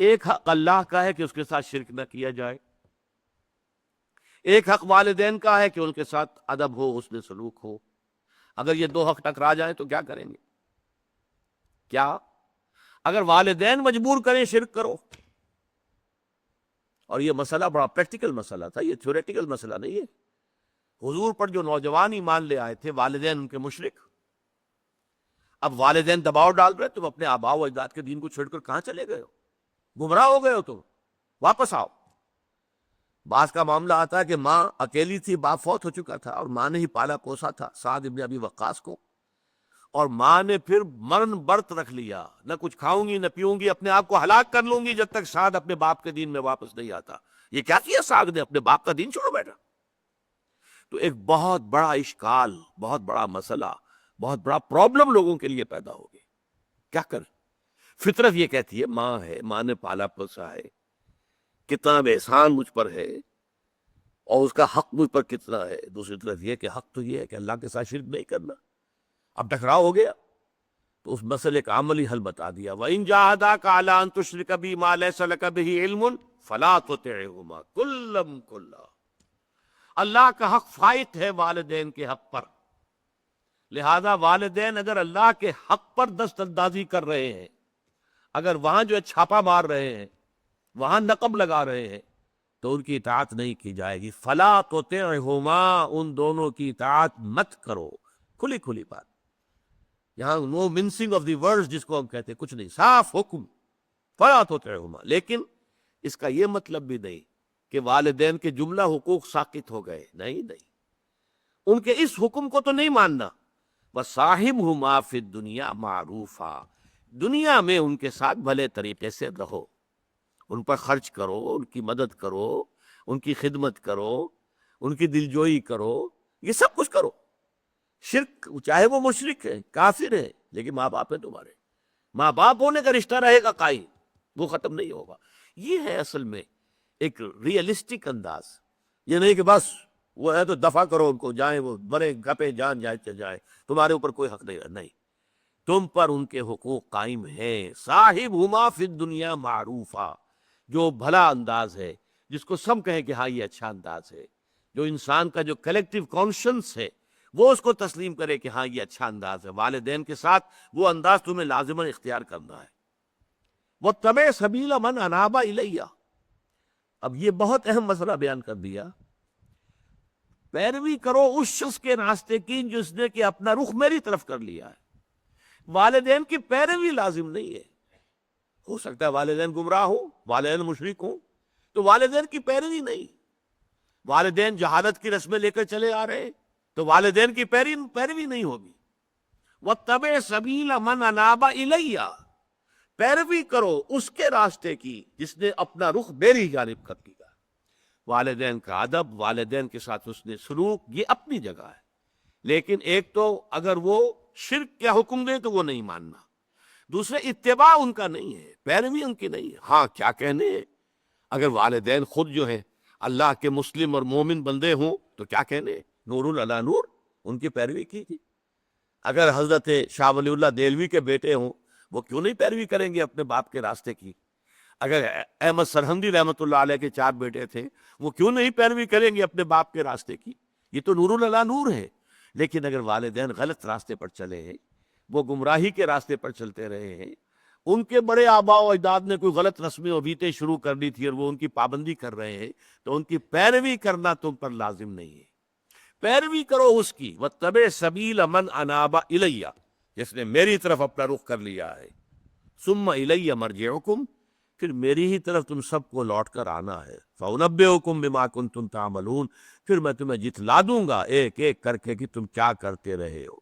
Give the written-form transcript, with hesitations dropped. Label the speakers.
Speaker 1: ایک حق اللہ کا ہے کہ اس کے ساتھ شرک نہ کیا جائے، ایک حق والدین کا ہے کہ ان کے ساتھ ادب ہو، حسن سلوک ہو۔ اگر یہ دو حق ٹکرا جائیں تو کیا کریں گے؟ کیا اگر والدین مجبور کریں شرک کرو، اور یہ مسئلہ بڑا پریکٹیکل مسئلہ تھا، یہ تھیوریٹیکل مسئلہ نہیں ہے۔ حضور پر جو نوجوان ایمان لے آئے تھے، والدین ان کے مشرک، اب والدین دباؤ ڈال رہے، تم اپنے آباء و اجداد کے دین کو چھوڑ کر کہاں چلے گئے ہو؟ گمراہ ہو گئے ہو، تم واپس آؤ۔ بعض کا معاملہ آتا ہے کہ ماں اکیلی تھی، باپ فوت ہو چکا تھا، اور ماں نے ہی پالا پوسا تھا سعد ابن ابی وقاص کو، اور ماں نے پھر مرن برت رکھ لیا، نہ کچھ کھاؤں گی نہ پیوں گی، اپنے آپ کو ہلاک کر لوں گی جب تک سعد اپنے باپ کے دین میں واپس نہیں آتا۔ یہ کیا کیا سعد نے؟ اپنے باپ کا دین چھوڑ بیٹھا۔ تو ایک بہت بڑا اشکال، بہت بڑا مسئلہ، بہت بڑا پرابلم لوگوں کے لیے پیدا ہو گئی۔ کیا کر؟ فطرت یہ کہتی ہے ماں ہے، ماں نے پالا پوسا ہے، کتنا احسان مجھ پر ہے، اور اس کا حق مجھ پر کتنا ہے۔ دوسری طرف یہ کہ حق تو یہ ہے کہ اللہ کے ساتھ شرک نہیں کرنا۔ اب ٹکراؤ ہو گیا تو اس مسئلے کا عملی حل بتا دیا۔ وَإِن جَاهَدَاكَ عَلَىٰ أَن تُشْرِكَ بِي مَا لَيْسَ لَكَ بِهِ عِلْمٌ فَلَا تُطِعْهُمَا كُلًّا كُلًّا۔ اللہ کا حق فائت ہے والدین کے حق پر، لہذا والدین اگر اللہ کے حق پر دست اندازی کر رہے ہیں، اگر وہاں جو ہے چھاپا مار رہے ہیں، وہاں نقب لگا رہے ہیں، تو ان کی اطاعت نہیں کی جائے گی۔ فَلَا تُطِعْهُمَا، ان دونوں کی اطاعت مت کرو۔ کھلی کھلی بات، یہاں نو منسنگ آف دی ورڈز جس کو ہم کہتے ہیں، کچھ نہیں، صاف حکم، فلا تطعهما۔ لیکن اس کا یہ مطلب بھی نہیں کہ والدین کے جملہ حقوق ساقط ہو گئے، نہیں نہیں، ان کے اس حکم کو تو نہیں ماننا۔ وَصَاحِبْهُمَا فِي الدُّنْيَا مَعْرُوفًا، دنیا میں ان کے ساتھ بھلے طریقے سے رہو، ان پر خرچ کرو، ان کی مدد کرو، ان کی خدمت کرو، ان کی دلجوئی کرو، یہ سب کچھ کرو۔ شرک، چاہے وہ مشرک ہے، کافر ہے، لیکن ماں باپ ہے تمہارے، ماں باپ ہونے کا رشتہ رہے گا قائم، وہ ختم نہیں ہوگا۔ یہ ہے اصل میں ایک ریئلسٹک انداز، یہ نہیں کہ بس وہ ہے تو دفع کرو ان کو، جائیں وہ مرے گپے جان جائے چل جائے، تمہارے اوپر کوئی حق نہیں ہے، نہیں، تم پر ان کے حقوق قائم ہیں۔ صاحبہما فی الدنیا معروفا، جو بھلا انداز ہے، جس کو سب کہیں کہ ہاں یہ اچھا انداز ہے، جو انسان کا جو کلیکٹیو کانشنس ہے وہ اس کو تسلیم کرے کہ ہاں یہ اچھا انداز ہے، والدین کے ساتھ وہ انداز تمہیں لازماً اختیار کرنا ہے۔ وَاتَّبِعْ سَبِيلَ مَنْ أَنَابَ إِلَيَّ، اب یہ بہت اہم مسئلہ بیان کر دیا۔ پیروی کرو اس شخص کے راستے کی جس نے کہ اپنا رخ میری طرف کر لیا ہے۔ والدین کی پیروی لازم نہیں ہے، ہو سکتا ہے والدین گمراہ ہوں، والدین مشرک ہوں، تو والدین کی پیروی نہیں۔ والدین جہالت کی رسمیں لے کر چلے آ رہے تو والدین کی پیروی نہیں ہوگی۔ وَاتَّبِعْ سَبِيلَ مَنْ أَنَابَ إِلَيَّ، پیروی کرو اس کے راستے کی جس نے اپنا رخ میری جانب کر لیا۔ والدین کا ادب، والدین کے ساتھ اس نے سلوک، یہ اپنی جگہ ہے، لیکن ایک تو اگر وہ شرک کا حکم دیں تو وہ نہیں ماننا، دوسرے اتباع ان کا نہیں ہے، پیروی ان کی نہیں ہے۔ ہاں کیا کہنے، اگر والدین خود جو ہیں اللہ کے مسلم اور مومن بندے ہوں تو کیا کہنے، نور علی نور، ان کی پیروی کیجیے۔ اگر حضرت شاہ ولی اللہ دہلوی کے بیٹے ہوں، وہ کیوں نہیں پیروی کریں گے اپنے باپ کے راستے کی؟ اگر احمد سرہندی رحمۃ اللہ علیہ کے 4 بیٹے تھے، وہ کیوں نہیں پیروی کریں گے اپنے باپ کے راستے کی؟ یہ تو نور علی نور ہے۔ لیکن اگر والدین غلط راستے پر چلے ہیں، وہ گمراہی کے راستے پر چلتے رہے ہیں، ان کے بڑے آباء و اجداد نے کوئی غلط رسمیں و بیتیں شروع کر دی تھی اور وہ ان کی پابندی کر رہے ہیں، تو ان کی پیروی کرنا تم پر لازم نہیں ہے۔ پیروی کرو اس کی، وَاتَّبِعْ سَبِيلَ مَنْ أَنَابَ إِلَيَّ، جس نے میری طرف اپنا رخ کر لیا ہے۔ ثُمَّ إِلَيَّ مَرْجِعُكُمْ، پھر میری ہی طرف تم سب کو لوٹ کر آنا ہے۔ فَأُنَبِّئُكُم بِمَا كُنتُمْ تَعْمَلُونَ، پھر میں تمہیں جتلا دوں گا ایک ایک کر کے کہ تم کیا کرتے رہے ہو۔